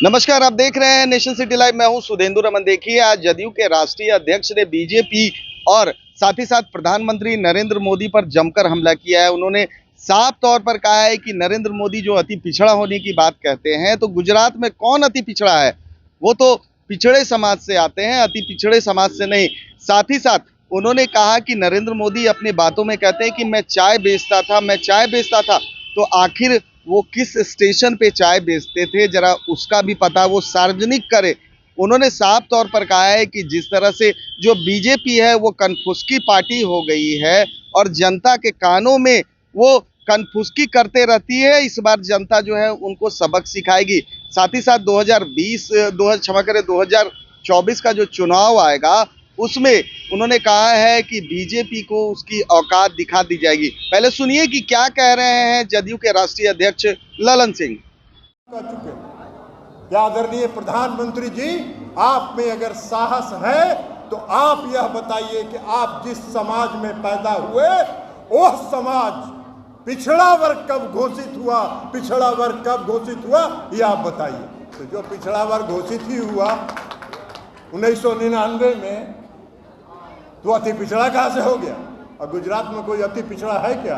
नमस्कार, आप देख रहे हैं नेशन सिटी लाइव। मैं हूं सुधेंदु रमन। देखिए, आज जदयू के राष्ट्रीय अध्यक्ष ने बीजेपी और साथ ही साथ प्रधानमंत्री नरेंद्र मोदी पर जमकर हमला किया है। उन्होंने साफ तौर पर कहा है कि नरेंद्र मोदी जो अति पिछड़ा होने की बात कहते हैं, तो गुजरात में कौन अति पिछड़ा है? वो तो पिछड़े समाज से आते हैं, अति पिछड़े समाज से नहीं। साथ ही साथ उन्होंने कहा कि नरेंद्र मोदी अपनी बातों में कहते हैं कि मैं चाय बेचता था, तो आखिर वो किस स्टेशन पे चाय बेचते थे, जरा उसका भी पता वो सार्वजनिक करे। उन्होंने साफ तौर पर कहा है कि जिस तरह से जो बीजेपी है वो कनफुसकी पार्टी हो गई है और जनता के कानों में वो कनफुसकी करते रहती है। इस बार जनता जो है उनको सबक सिखाएगी। साथ ही साथ 2024 का जो चुनाव आएगा, उसमें उन्होंने कहा है कि बीजेपी को उसकी औकात दिखा दी जाएगी। पहले सुनिए कि क्या कह रहे हैं जदयू के राष्ट्रीय अध्यक्ष ललन सिंह। क्या आदरणीय प्रधानमंत्री जी, आप में अगर साहस है तो आप यह बताइए कि आप जिस समाज में पैदा हुए वह समाज पिछड़ा वर्ग कब घोषित हुआ, यह आप बताइए। तो जो पिछड़ा वर्ग घोषित ही हुआ 1999 में, तो अति पिछड़ा कहाँ से हो गया? और गुजरात में कोई अति पिछड़ा है क्या?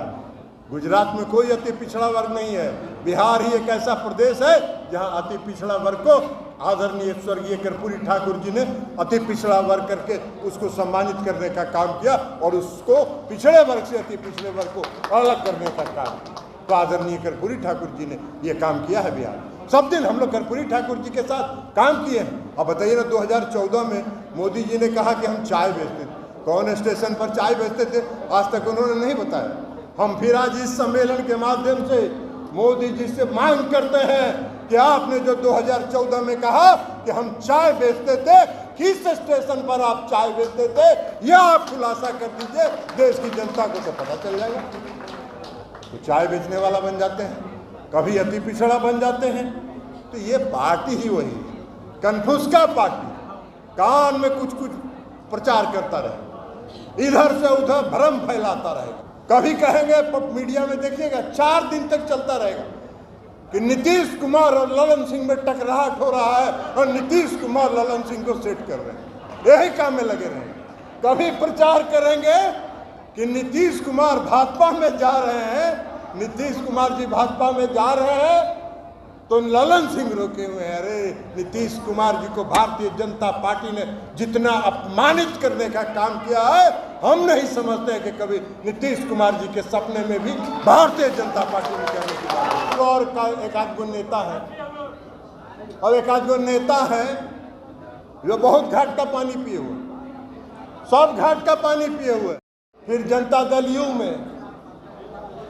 गुजरात में कोई अति पिछड़ा वर्ग नहीं है। बिहार ही एक ऐसा प्रदेश है जहां अति पिछड़ा वर्ग को आदरणीय स्वर्गीय कर्पूरी ठाकुर जी ने अति पिछड़ा वर्ग करके उसको सम्मानित करने का काम किया और उसको पिछड़े वर्ग से अति पिछड़े वर्ग को अलग करने का काम किया। तो आदरणीय कर्पूरी ठाकुर जी ने यह काम किया है। बिहार सब दिन हम लोग कर्पूरी ठाकुर जी के साथ काम किए हैं। अब बताइए ना, 2014 में मोदी जी ने कहा कि हम चाय बेचते थे। कौन स्टेशन पर चाय बेचते थे आज तक उन्होंने नहीं बताया। हम फिर आज इस सम्मेलन के माध्यम से मोदी जी से मांग करते हैं कि आपने जो 2014 में कहा कि हम चाय बेचते थे, किस स्टेशन पर आप चाय बेचते थे, यह आप खुलासा कर दीजिए। देश की जनता को तो पता चल जाएगा। तो चाय बेचने वाला बन जाते हैं, कभी अति पिछड़ा बन जाते हैं। तो ये पार्टी ही वही है, कन्फ्यूज पार्टी, कान में कुछ कुछ प्रचार करता रहे, इधर से उधर भ्रम फैलाता रहेगा। कभी कहेंगे मीडिया में, देखिएगा 4 दिन तक चलता रहेगा कि नीतीश कुमार और ललन सिंह में टकराहट हो रहा है और नीतीश कुमार ललन सिंह को सेट कर रहे हैं। यही काम में लगे रहेंगे। कभी प्रचार करेंगे कि नीतीश कुमार भाजपा में जा रहे हैं, नीतीश कुमार जी भाजपा में जा रहे हैं, तो ललन सिंह रोके हुए हैं। अरे, नीतीश कुमार जी को भारतीय जनता पार्टी ने जितना अपमानित करने का काम किया है, हम नहीं समझते हैं कि कभी नीतीश कुमार जी के सपने में भी भारतीय जनता पार्टी में जाने की बात है। और एक आध गो नेता है, और एक आध गो नेता है जो बहुत घाट का पानी पिए हुए, सब घाट का पानी पिए हुए। फिर जनता दल यू में,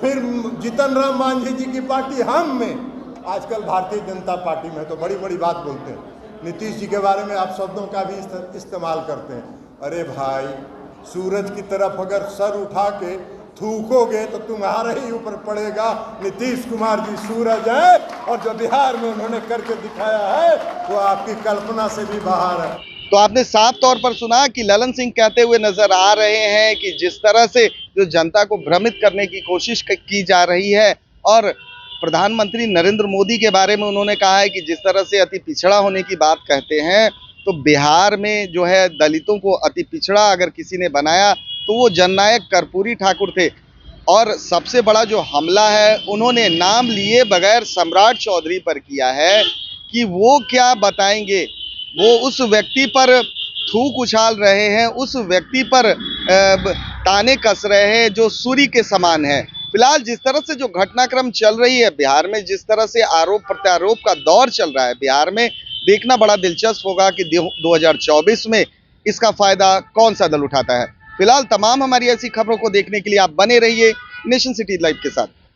फिर जीतन राम मांझी जी की पार्टी हम में, आजकल भारतीय जनता पार्टी में तो बड़ी बड़ी बात बोलते हैं। नीतीश जी के बारे में आप शब्दों का भी इस्तेमाल करते हैं। अरे भाई, सूरज की तरफ अगर सर उठा के थूकोगे तो तुम्हारे ही ऊपर पड़ेगा। नीतीश कुमार जी सूरज है और जो बिहार में उन्होंने करके दिखाया है वो आपकी कल्पना से भी बाहर है। तो आपने साफ तौर पर सुना कि ललन सिंह कहते हुए नजर आ रहे हैं कि जिस तरह से जो जनता को भ्रमित करने की कोशिश की जा रही है, और प्रधानमंत्री नरेंद्र मोदी के बारे में उन्होंने कहा है कि जिस तरह से अति पिछड़ा होने की बात कहते हैं, तो बिहार में जो है दलितों को अति पिछड़ा अगर किसी ने बनाया तो वो जननायक कर्पूरी ठाकुर थे। और सबसे बड़ा जो हमला है उन्होंने नाम लिए बगैर सम्राट चौधरी पर किया है कि वो क्या बताएंगे। वो उस व्यक्ति पर थूक उछाल रहे हैं, उस व्यक्ति पर ताने कस रहे हैं जो सूर्य के समान है। फिलहाल जिस तरह से जो घटनाक्रम चल रही है बिहार में, जिस तरह से आरोप प्रत्यारोप का दौर चल रहा है बिहार में, देखना बड़ा दिलचस्प होगा कि 2024 में इसका फायदा कौन सा दल उठाता है। फिलहाल तमाम हमारी ऐसी खबरों को देखने के लिए आप बने रहिए नेशन सिटी लाइव के साथ।